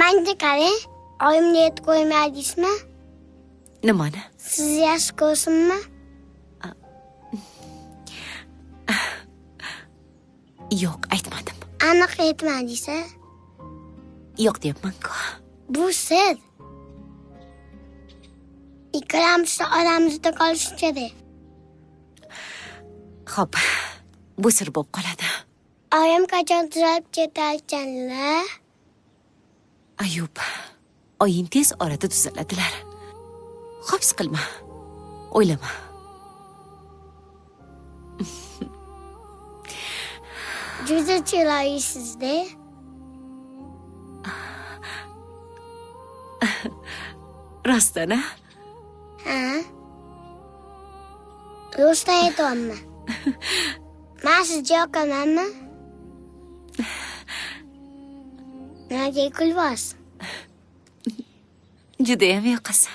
Menga qarang, oyimga aytib qo'ymadingizmi? Nimani? Sizni yaxshi ko'rsinmi? Yo'q, aytmadim. Aniq aytmadingiz. Yo'q deyapman-ku. Bu sir. Ikkalamiz oramizda qolishi kerak. Xo'p, bu sir bo'lib qoladi. Oyim qachon tuzalib ketarkanlar? Ayub, oying tez orada tuzaladilar. Xo'p, siqilma. O'ylama. Juda chiroylisiz-da. Rostdan-a? Ha? Rostdan aytyapman. Men sizga yoqamanmi? Nimaga kulyapsiz? Judayam yoqasan.